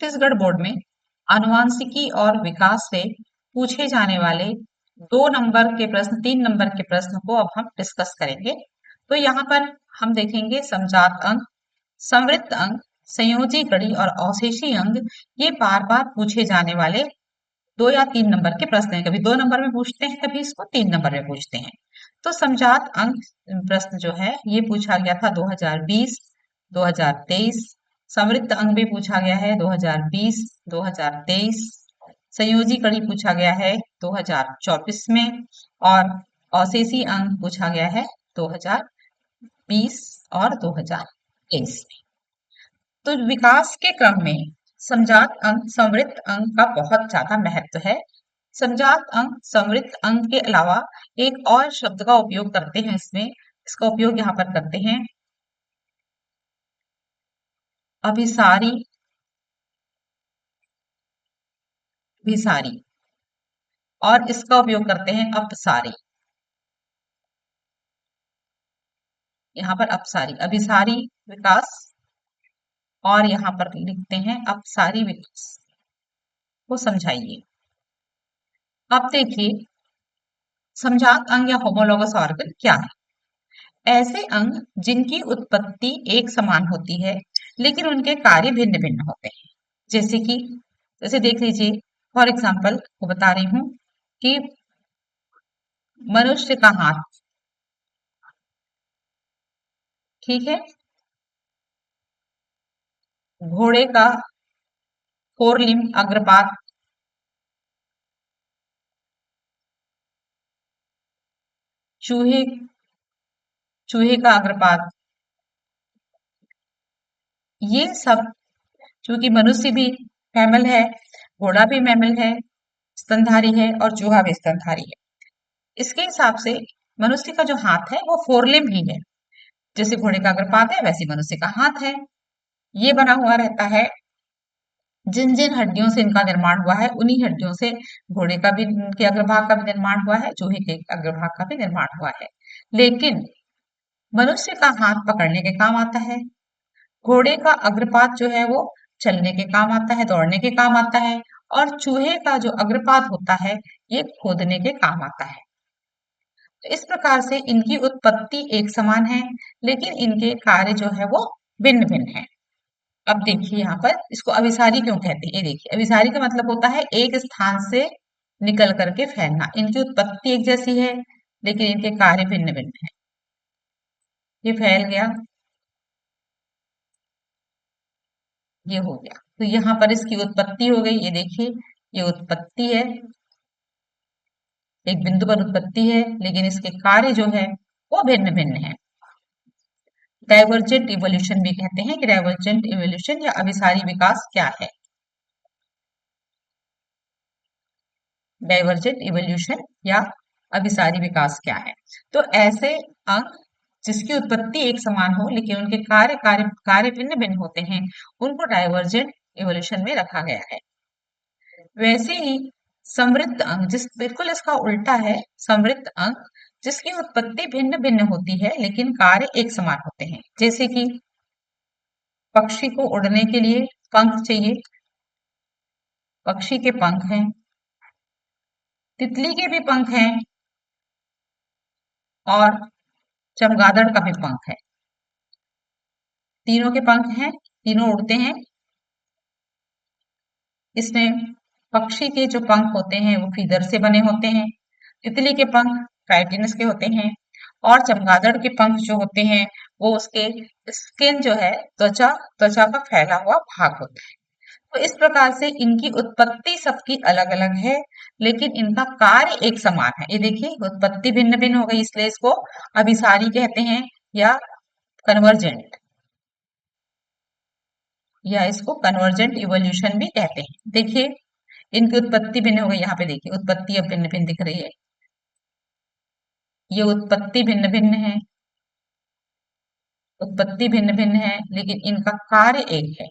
Chhattisgarh board में आनुवांशिकी और विकास से पूछे जाने वाले 2 नंबर के प्रश्न, 3 नंबर के प्रश्न को अब हम डिस्कस करेंगे। तो यहाँ पर हम देखेंगे समजात अंक, संवृत्त अंक, संयोजी कड़ी और अवशेषी अंक। ये बार बार पूछे जाने वाले 2 या 3 नंबर के प्रश्न हैं। कभी 2 नंबर में पूछते हैं, कभी इसको 3 नंबर में पूछते हैं। तो समजात अंक प्रश्न जो है ये पूछा गया था 2020, 2023। समृद्ध अंक भी पूछा गया है 2020, 2023। संयोजी कड़ी पूछा गया है 2024 में, और अवशेषी अंक पूछा गया है 2020 और 2023 में। तो विकास के क्रम में समजात अंक समृद्ध अंक का बहुत ज्यादा महत्व है। समजात अंक समृद्ध अंक के अलावा एक और शब्द का उपयोग करते हैं इसमें, इसका उपयोग यहाँ पर करते हैं अभिसारी, अभिसारी, और इसका उपयोग करते हैं अपसारी। यहाँ पर अपसारी, अभिसारी विकास, और यहाँ पर लिखते हैं अपसारी विकास को समझाइए। अब देखिए समजात अंग या होमोलॉगस ऑर्गन क्या है। ऐसे अंग जिनकी उत्पत्ति एक समान होती है लेकिन उनके कार्य भिन्न भिन्न होते हैं। जैसे देख लीजिए, फॉर एग्जाम्पल को बता रही हूं कि मनुष्य का हाथ, ठीक है, घोड़े का फोरलिम अग्रपाद, चूहे चूहे का अग्रपाद, ये सब, चूंकि मनुष्य भी मैमल है, घोड़ा भी मैमल है, स्तनधारी है, और चूहा भी स्तनधारी है। इसके हिसाब से मनुष्य का जो हाथ है वो फोरलिम ही है। जैसे घोड़े का अग्रपाद है वैसे मनुष्य का हाथ है। ये बना हुआ रहता है, जिन जिन हड्डियों से इनका निर्माण हुआ है उन्हीं हड्डियों से घोड़े का भी के अग्रभाग का भी निर्माण हुआ है, चूहे के अग्रभाग का भी निर्माण हुआ है। लेकिन मनुष्य का हाथ पकड़ने के काम आता है, घोड़े का अग्रपाद जो है वो चलने के काम आता है, दौड़ने के काम आता है, और चूहे का जो अग्रपाद होता है ये खोदने के काम आता है। तो इस प्रकार से इनकी उत्पत्ति एक समान है लेकिन इनके कार्य जो है वो भिन्न भिन्न है। अब देखिए यहाँ पर इसको अभिसारी क्यों कहते हैं। ये देखिए, अभिसारी का मतलब होता है एक स्थान से निकल करके फैलना। इनकी उत्पत्ति एक जैसी है लेकिन इनके कार्य भिन्न भिन्न है। ये फैल गया, ये हो गया, तो यहाँ पर इसकी उत्पत्ति हो गई। ये देखिए, ये उत्पत्ति है, एक बिंदु पर उत्पत्ति है, लेकिन इसके कार्य जो है वो भिन्न भिन्न है। डाइवर्जेंट इवोल्यूशन भी कहते हैं कि डाइवर्जेंट इवोल्यूशन या अभिसारी विकास क्या है। डाइवर्जेंट इवोल्यूशन या अभिसारी विकास क्या है। तो ऐसे अंग जिसकी उत्पत्ति एक समान हो लेकिन उनके कार्य कार्य कार्य भिन्न भिन्न होते हैं, उनको डाइवर्जेंट इवोल्यूशन में रखा गया है। वैसे ही समृद्ध अंग, जिस बिल्कुल इसका उल्टा है, समृद्ध अंग जिसकी उत्पत्ति भिन्न भिन्न होती है लेकिन कार्य एक समान होते हैं। जैसे कि पक्षी को उड़ने के लिए पंख चाहिए, पक्षी के पंख हैं, तितली के भी पंख हैं, और चमगादड़ का भी पंख है। तीनों के पंख हैं, तीनों उड़ते हैं। इसमें पक्षी के जो पंख होते हैं वो फीदर से बने होते हैं, तितली के पंख काइटिनस के होते हैं, और चमगादड़ के पंख जो होते हैं वो उसके स्किन जो है, त्वचा त्वचा का फैला हुआ भाग होता है। तो इस प्रकार से इनकी उत्पत्ति सबकी अलग अलग है लेकिन इनका कार्य एक समान है। ये देखिए, उत्पत्ति भिन्न भिन्न हो गई, इसलिए इसको अभिसारी कहते हैं या कन्वर्जेंट, या इसको कन्वर्जेंट इवोल्यूशन भी कहते हैं। देखिए, इनकी उत्पत्ति भिन्न हो गई, यहाँ पे देखिए उत्पत्ति अब भिन्न भिन्न दिख रही है। ये उत्पत्ति भिन्न भिन्न है, उत्पत्ति भिन्न भिन्न है लेकिन इनका कार्य एक है।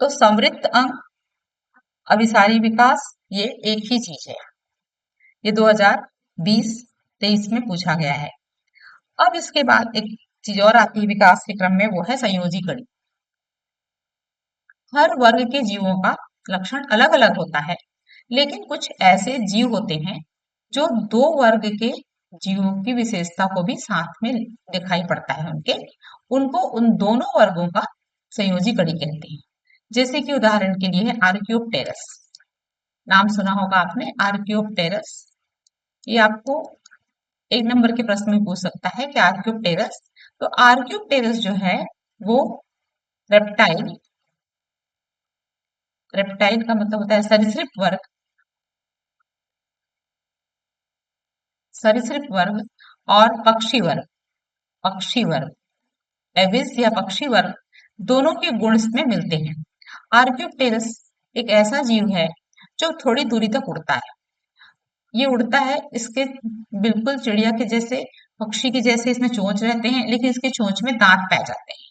तो समृद्ध अंग, अभिसारी विकास, ये एक ही चीज है। ये 2020-23 में पूछा गया है। अब इसके बाद एक चीज और आती है विकास के क्रम में, वो है संयोजी कड़ी। हर वर्ग के जीवों का लक्षण अलग अलग होता है, लेकिन कुछ ऐसे जीव होते हैं जो दो वर्ग के जीवों की विशेषता को भी साथ में दिखाई पड़ता है उनके, उनको उन दोनों वर्गों का संयोजी कड़ी कहते हैं। जैसे कि उदाहरण के लिए है आर्क्योप्टेरस। नाम सुना होगा आपने, आर्क्योप्टेरस। ये आपको एक नंबर के प्रश्न में पूछ सकता है कि आर्क्योप्टेरस, तो आर्क्योप्टेरस जो है वो रेप्टाइल, रेप्टाइल का मतलब होता है सरीसृप वर्ग, सरीसृप वर्ग और पक्षी वर्ग, पक्षी वर्ग, एविस या पक्षी वर्ग दोनों के गुण इसमें मिलते हैं। आर्क्योप्टेरस एक ऐसा जीव है जो थोड़ी दूरी तक उड़ता है। ये उड़ता है, इसके बिल्कुल चिड़िया के जैसे, पक्षी के जैसे इसमें चोंच रहते हैं, लेकिन इसके चोंच में दांत पाए जाते हैं।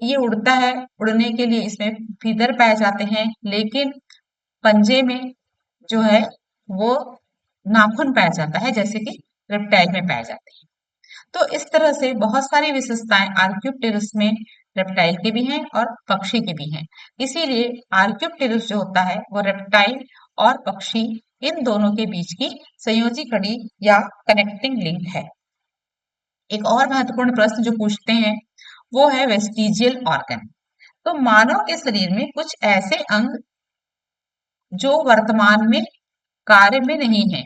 ये उड़ता है, उड़ने के लिए इसमें फीदर पाए जाते हैं, लेकिन पंजे में जो है वो नाखून पाया जाता है, जैसे कि रेप्टाइल में पाए जाते हैं। तो इस तरह से बहुत सारी विशेषताएं आर्क्योप्टेरस में रेप्टाइल के भी हैं और पक्षी के भी हैं। इसीलिए आर्क्योप्टेरस जो होता है वो रेप्टाइल और पक्षी इन दोनों के बीच की संयोजी कड़ी या कनेक्टिंग लिंक है। एक और महत्वपूर्ण प्रश्न जो पूछते हैं वो है वेस्टिजियल ऑर्गन। तो मानव के शरीर में कुछ ऐसे अंग जो वर्तमान में कार्य में नहीं है,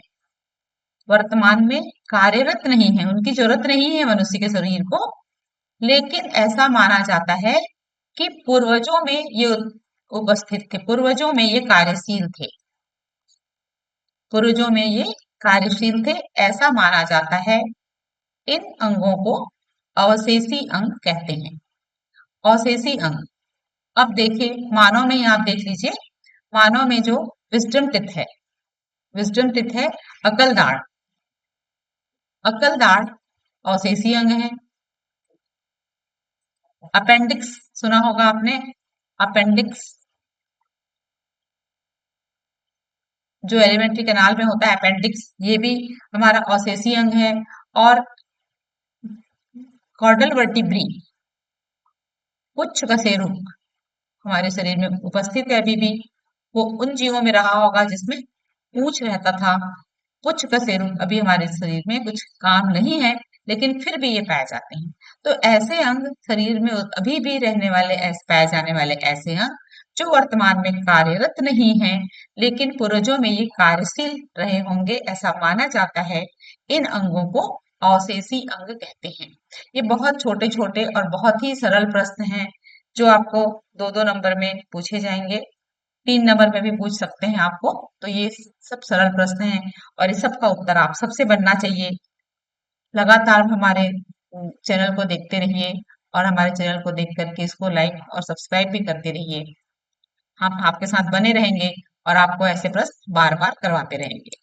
वर्तमान में कार्यरत नहीं है, उनकी जरूरत नहीं है मनुष्य के शरीर को, लेकिन ऐसा माना जाता है कि पूर्वजों में ये उपस्थित थे, पूर्वजों में ये कार्यशील थे, पूर्वजों में ये कार्यशील थे, ऐसा माना जाता है। इन अंगों को अवशेषी अंग कहते हैं, अवशेषी अंग। अब देखिए मानव में, आप देख लीजिए, मानव में जो विजडम टिथ है, विजडम टिथ है, अकल दाढ़, अकल दाढ़ अवशेषी अंग है। अपेंडिक्स सुना होगा आपने, अपेंडिक्स जो एलिमेंट्री कैनाल में होता है, अपेंडिक्स, ये भी हमारा अवशेषी अंग है। और कॉर्डल वर्टिब्री, पुच्छ कशेरुक हमारे शरीर में उपस्थित है अभी भी। वो उन जीवों में रहा होगा जिसमें पूंछ रहता था, पुच्छ कशेरुक अभी हमारे शरीर में कुछ काम नहीं है, लेकिन फिर भी ये पाए जाते हैं। तो ऐसे अंग शरीर में अभी भी रहने वाले, पाए जाने वाले ऐसे अंग जो वर्तमान में कार्यरत नहीं है, लेकिन पूर्वजों में ये कार्यशील रहे होंगे, ऐसा माना जाता है। इन अंगों को अवशेषी अंग कहते हैं। ये बहुत छोटे छोटे और बहुत ही सरल प्रश्न हैं जो आपको दो दो नंबर में पूछे जाएंगे, 3 नंबर में भी पूछ सकते हैं आपको। तो ये सब सरल प्रश्न हैं और इस सब का उत्तर आप सबसे बनना चाहिए। लगातार हमारे चैनल को देखते रहिए और हमारे चैनल को देख करके इसको लाइक और सब्सक्राइब भी करते रहिए। हम आपके साथ बने रहेंगे और आपको ऐसे प्रश्न बार बार करवाते रहेंगे।